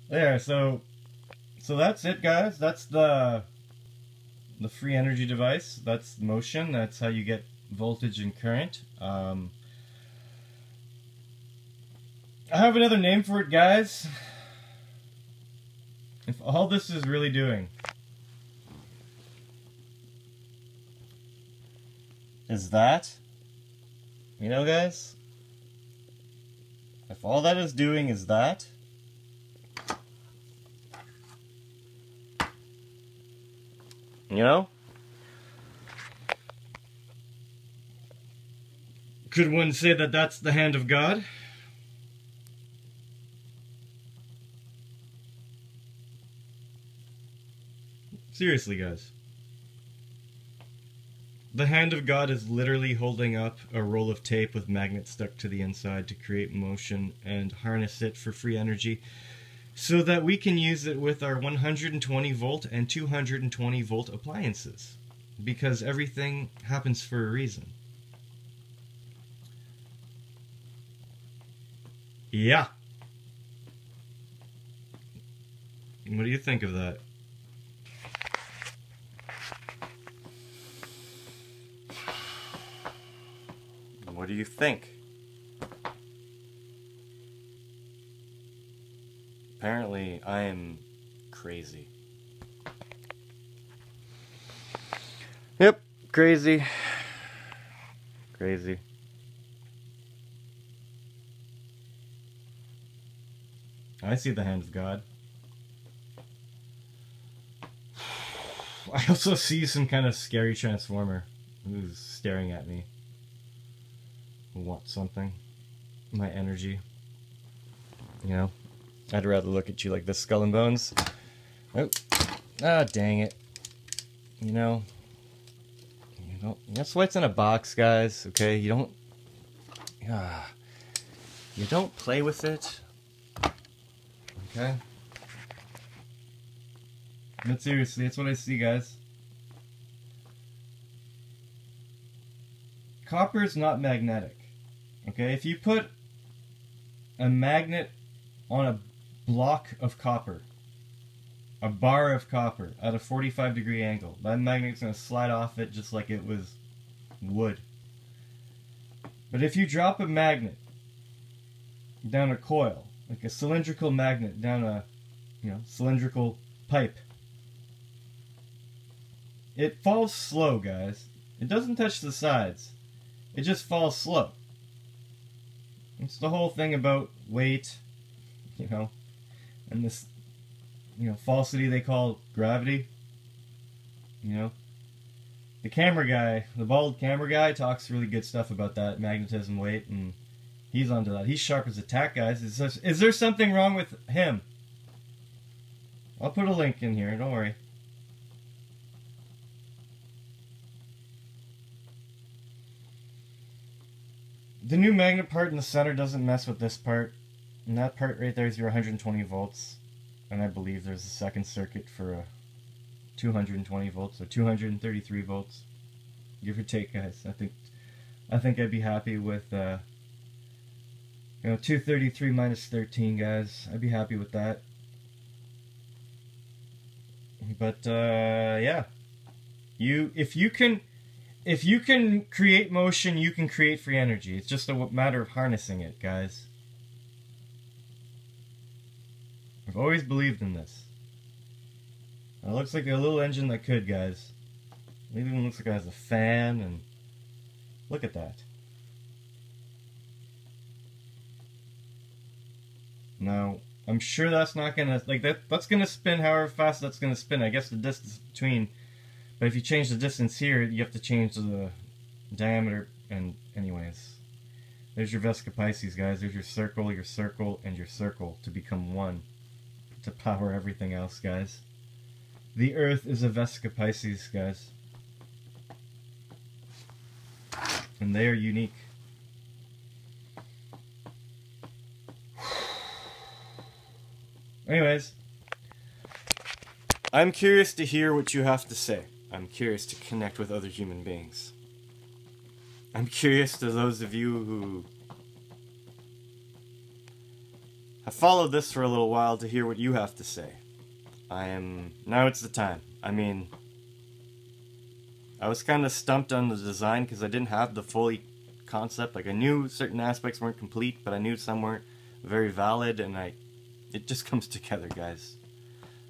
There, so that's it, guys. That's the free energy device. That's motion. That's how you get voltage and current. I have another name for it, guys. If all this is really doing is that, you know, guys, if all that is doing is that, you know, could one say that that's the hand of God? Seriously, guys. The hand of God is literally holding up a roll of tape with magnets stuck to the inside to create motion and harness it for free energy so that we can use it with our 120 volt and 220 volt appliances. Because everything happens for a reason. Yeah. What do you think of that? What do you think? Apparently, I am crazy. Yep, crazy. Crazy. I see the hand of God. I also see some kind of scary transformer who's staring at me. Want something. My energy. You know? I'd rather look at you like this, Skull and Bones. Oh. Ah, dang it. You know? That's why it's in a box, guys, okay? You don't... you don't play with it. Okay? But seriously, that's what I see, guys. Copper is not magnetic. Okay, if you put a magnet on a block of copper, a bar of copper at a 45-degree angle, that magnet's going to slide off it just like it was wood. But if you drop a magnet down a coil, like a cylindrical magnet down a, cylindrical pipe, it falls slow, guys. It doesn't touch the sides. It just falls slow. It's the whole thing about weight, and this, falsity they call gravity. The camera guy, the bald camera guy, talks really good stuff about that, magnetism, weight, and he's onto that. He's sharp as a tack, guys. Is there something wrong with him? I'll put a link in here, don't worry. The new magnet part in the center doesn't mess with this part. And that part right there is your 120 volts. And I believe there's a second circuit for a 220 volts or 233 volts. Give or take, guys. I think I'd be happy with 233 minus 13, guys. I'd be happy with that. But yeah. If you can create motion, you can create free energy. It's just a matter of harnessing it, guys. I've always believed in this. It looks like a little engine that could, guys. It even looks like it has a fan, and look at that. Now, I'm sure that's not gonna, that's gonna spin however fast that's gonna spin. I guess the distance between... But if you change the distance here, you have to change the diameter, and anyways. There's your Vesica Pisces, guys. There's your circle, and your circle to become one. To power everything else, guys. The Earth is a Vesica Pisces, guys. And they are unique. Anyways. I'm curious to hear what you have to say. I'm curious to connect with other human beings. I'm curious to those of you have followed this for a little while to hear what you have to say. Now it's the time. I mean, I was kind of stumped on the design because I didn't have the fully concept. Like, I knew certain aspects weren't complete, but I knew some weren't very valid, and it just comes together, guys.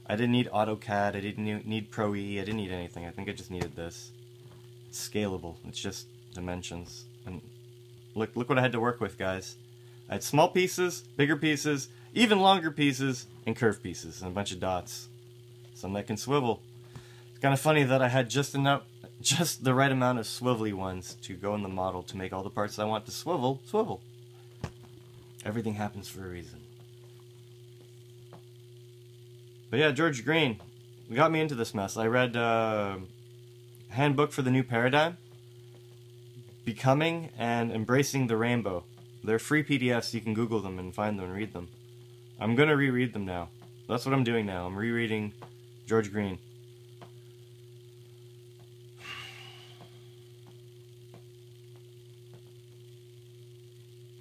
I didn't need AutoCAD, I didn't need Pro E, I didn't need anything. I think I just needed this. It's scalable, it's just dimensions. And look what I had to work with, guys. I had small pieces, bigger pieces, even longer pieces, and curved pieces, and a bunch of dots. Some that can swivel. It's kind of funny that I had just the right amount of swivelly ones to go in the model to make all the parts I want to swivel. Everything happens for a reason. But yeah, George Green got me into this mess. I read Handbook for the New Paradigm, Becoming, and Embracing the Rainbow. They're free PDFs. You can Google them and find them and read them. I'm going to reread them now. That's what I'm doing now. I'm rereading George Green.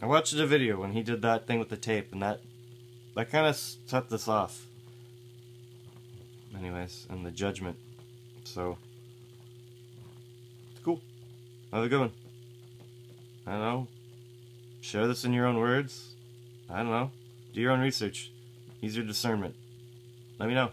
I watched a video when he did that thing with the tape, and that kind of set this off. Anyways, and the judgment. So, it's cool. Have a good one. I don't know. Share this in your own words. I don't know. Do your own research. Use your discernment. Let me know.